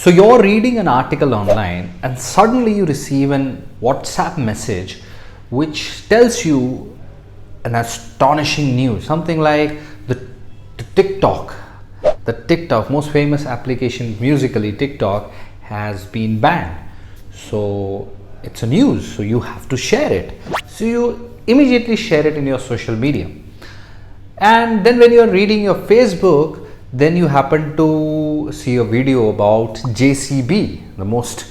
So you're reading an article online and suddenly you receive an WhatsApp message which tells you an astonishing news, something like the TikTok, most famous application musically, TikTok has been banned. So it's a news, so you have to share it. So you immediately share it in your social media. And then when you're reading your Facebook, then you happen to see a video about JCB, the most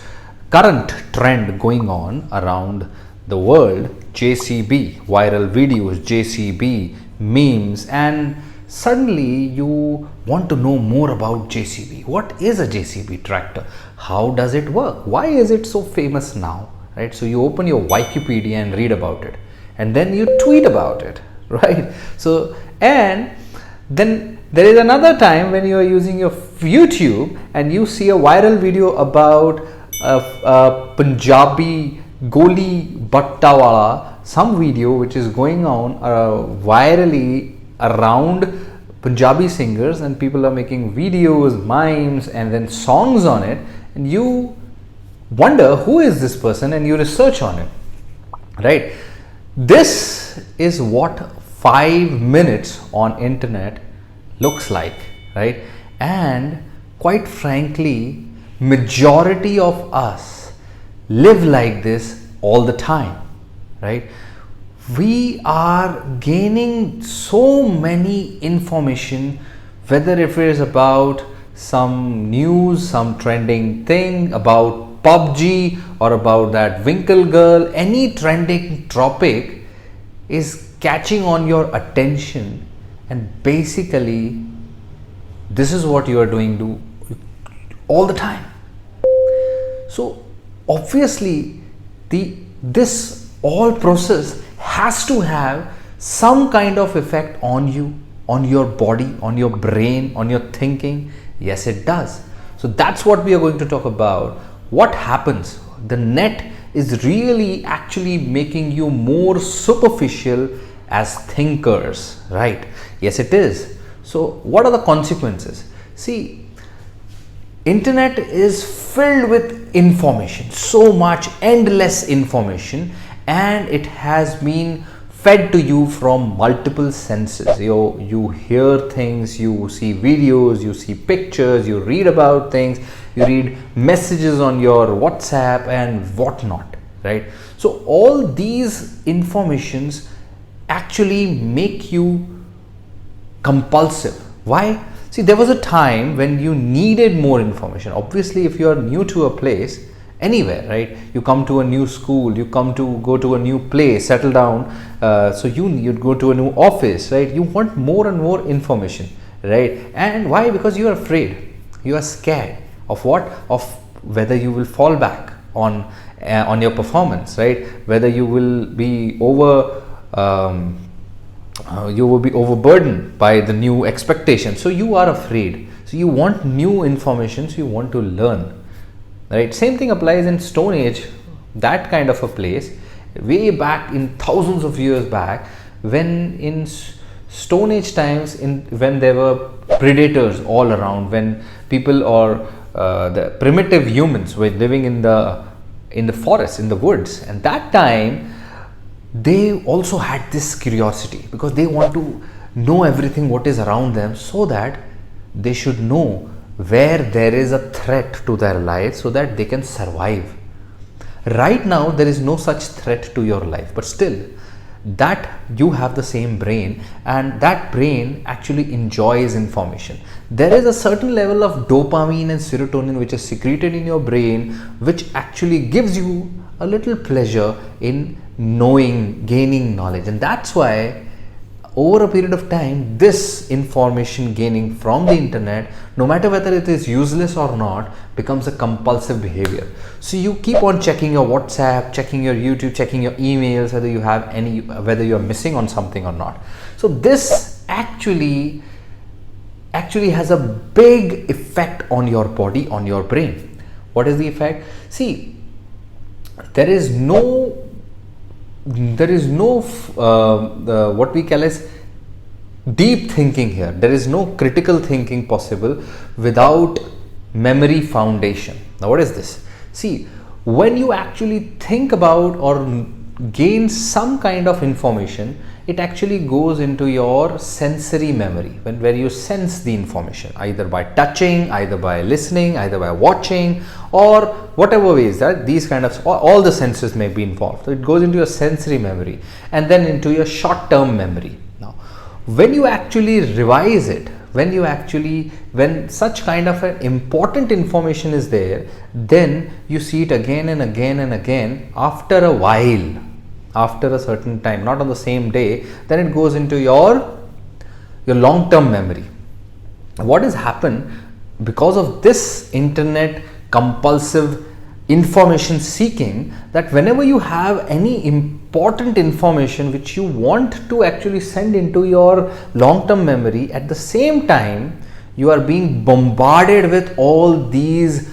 current trend going on around the world. JCB, viral videos, JCB, memes, and suddenly you want to know more about JCB. What is a JCB tractor? How does it work? Why is it so famous now? Right? So you open your Wikipedia and read about it, and then you tweet about it, right? So, and then there is another time when you are using your YouTube and you see a viral video about a Punjabi Goli Battawala, some video which is going on virally around Punjabi singers, and people are making videos, mimes, and then songs on it, and you wonder who is this person and you research on it, right? This is what 5 minutes on internet looks like, right? And quite frankly, majority of us live like this all the time, right? We are gaining so many information, whether if it is about some news, some trending thing about PUBG or about that Winkle girl, any trending topic is catching on your attention, and basically this is what you are doing all the time. So obviously this all process has to have some kind of effect on you, on your body, on your brain, on your thinking. Yes, it does. So that's what we are going to talk about. What happens? The net is really actually making you more superficial as thinkers, right? Yes, it is. So what are the consequences? See, internet is filled with information, so much endless information, and it has been fed to you from multiple senses. You hear things, you see videos, you see pictures, you read about things, you read messages on your WhatsApp and whatnot, right? So all these informations actually make you compulsive. Why? See, there was a time when you needed more information. Obviously, if you are new to a place, anywhere, right? You come to a new school, you go to a new place, settle down. So you'd go to a new office, right? You want more and more information, right? And why? Because you are afraid, you are scared of what? Of whether you will fall back on your performance, right? Whether you will be overburdened by the new expectation. So you are afraid. So you want new information. So you want to learn. Right, same thing applies in Stone Age, that kind of a place, way back in thousands of years back, when in Stone Age times, when there were predators all around, when people or the primitive humans were living in the forests, in the woods, and that time they also had this curiosity because they want to know everything what is around them, so that they should know where there is a threat to their life so that they can survive. Right now there is no such threat to your life, but still that you have the same brain, and that brain actually enjoys information. There is a certain level of dopamine and serotonin which is secreted in your brain, which actually gives you a little pleasure in knowing, gaining knowledge, and that's why over a period of time, this information gaining from the internet, no matter whether it is useless or not, becomes a compulsive behavior. So you keep on checking your WhatsApp, checking your YouTube, checking your emails, whether you are missing on something or not. So this actually has a big effect on your body, on your brain. What is the effect? See, there is no what we call as deep thinking here. There is no critical thinking possible without memory foundation. Now, what is this? See, when you actually think about or gain some kind of information, it actually goes into your sensory memory, where you sense the information either by touching, either by listening, either by watching, or whatever ways that these kind of all the senses may be involved. So it goes into your sensory memory and then into your short-term memory. Now, when you actually revise it, when such kind of an important information is there, then you see it again and again and again after a while, after a certain time, not on the same day, then it goes into your long-term memory. What has happened because of this internet compulsive information seeking, that whenever you have any important information which you want to actually send into your long-term memory, at the same time you are being bombarded with all these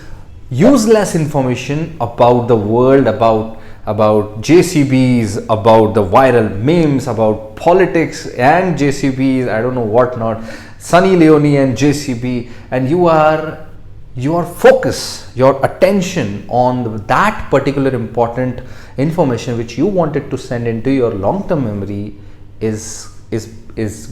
useless information about the world, about JCBs, about the viral memes, about politics and JCBs, I don't know what not, Sunny Leone and JCB, and your focus, your attention on that particular important information which you wanted to send into your long-term memory is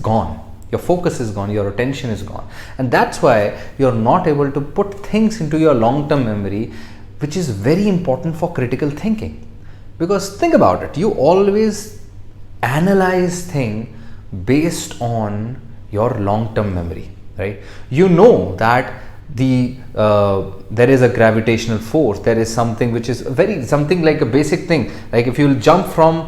gone. Your focus is gone, your attention is gone, and that's why you're not able to put things into your long-term memory, which is very important for critical thinking. Because think about it, you always analyze things based on your long-term memory, right? You know that there is a gravitational force, there is something which is something like a basic thing, like if you'll jump from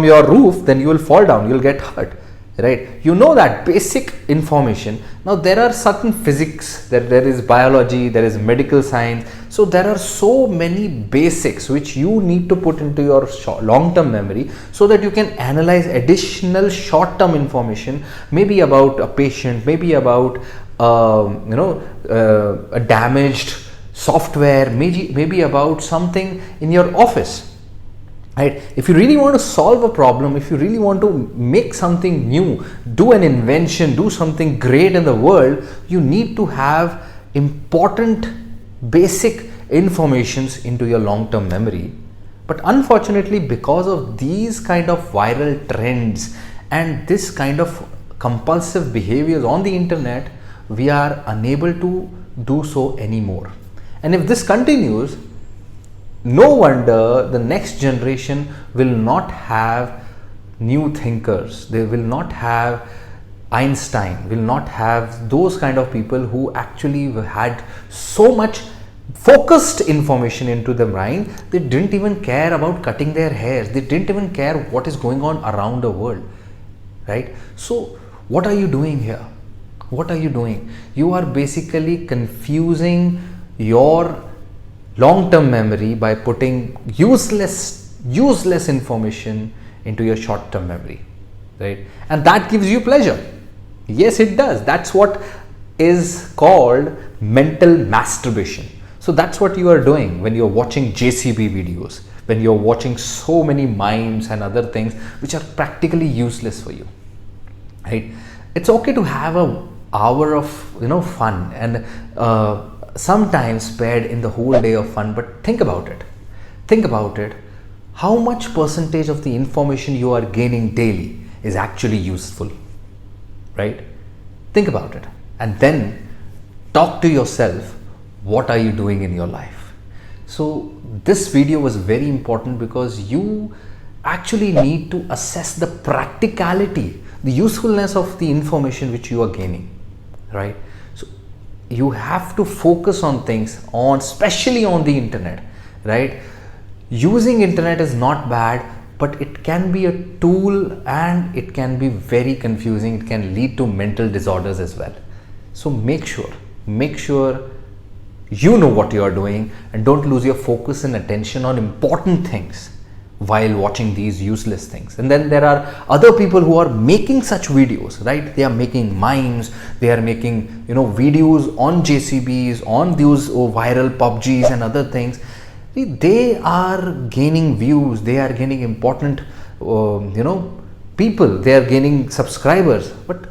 your roof, then you will fall down, you'll get hurt, right? You know that basic information. Now there are certain physics, there is biology, there is medical science, so there are so many basics which you need to put into your long-term memory so that you can analyze additional short-term information, maybe about a patient, maybe about a damaged software, maybe about something in your office. Right? If you really want to solve a problem, if you really want to make something new, do an invention, do something great in the world, you need to have important basic informations into your long-term memory. But unfortunately, because of these kind of viral trends and this kind of compulsive behaviors on the internet, we are unable to do so anymore. And if this continues, no wonder the next generation will not have new thinkers. They will not have Einstein, will not have those kind of people who actually had so much focused information into their mind. They didn't even care about cutting their hairs. They didn't even care what is going on around the world, right? So what are you doing here? What are you doing? You are basically confusing your long-term memory by putting useless information into your short-term memory, right? And that gives you pleasure. Yes, it does. That's what is called mental masturbation. So that's what you are doing when you're watching JCB videos, when you're watching so many memes and other things which are practically useless for you, right? It's okay to have an hour of fun and sometimes spared in the whole day of fun, but think about it. How much percentage of the information you are gaining daily is actually useful, right? Think about it and then talk to yourself, what are you doing in your life? So this video was very important because you actually need to assess the practicality, the usefulness of the information which you are gaining, right? So you have to focus on things, especially on the internet, right? Using internet is not bad, but it can be a tool and it can be very confusing. It can lead to mental disorders as well. So make sure you know what you are doing and don't lose your focus and attention on important things while watching these useless things. And then there are other people who are making such videos, right? They are making memes, they are making videos on JCBs, on those viral PUBGs and other things. They are gaining views, they are gaining important people, they are gaining subscribers, but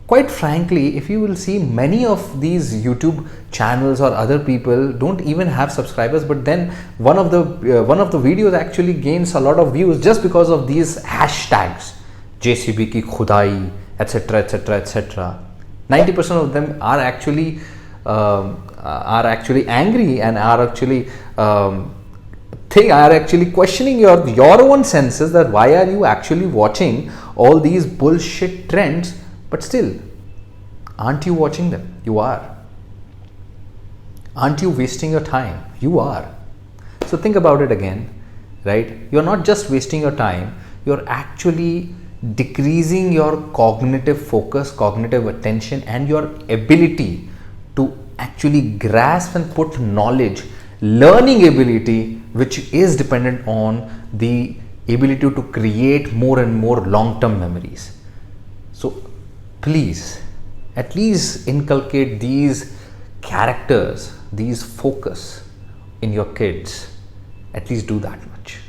quite frankly, if you will see, many of these YouTube channels or other people don't even have subscribers, but then one of the videos actually gains a lot of views just because of these hashtags, JCB ki khudai, etc, etc, etc. 90% of them are actually angry and are actually questioning your own senses, that why are you actually watching all these bullshit trends. But still, aren't you watching them? You are. Aren't you wasting your time? You are. So think about it again, right? You're not just wasting your time, you're actually decreasing your cognitive focus, cognitive attention, and your ability to actually grasp and put knowledge, learning ability, which is dependent on the ability to create more and more long-term memories. So please, at least inculcate these characters, these focus in your kids. At least do that much.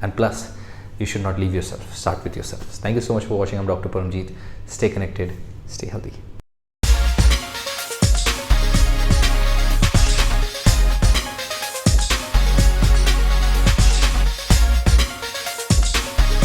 And plus, you should not leave yourself. Start with yourself. Thank you so much for watching. I'm Dr. Paramjeet. Stay connected. Stay healthy.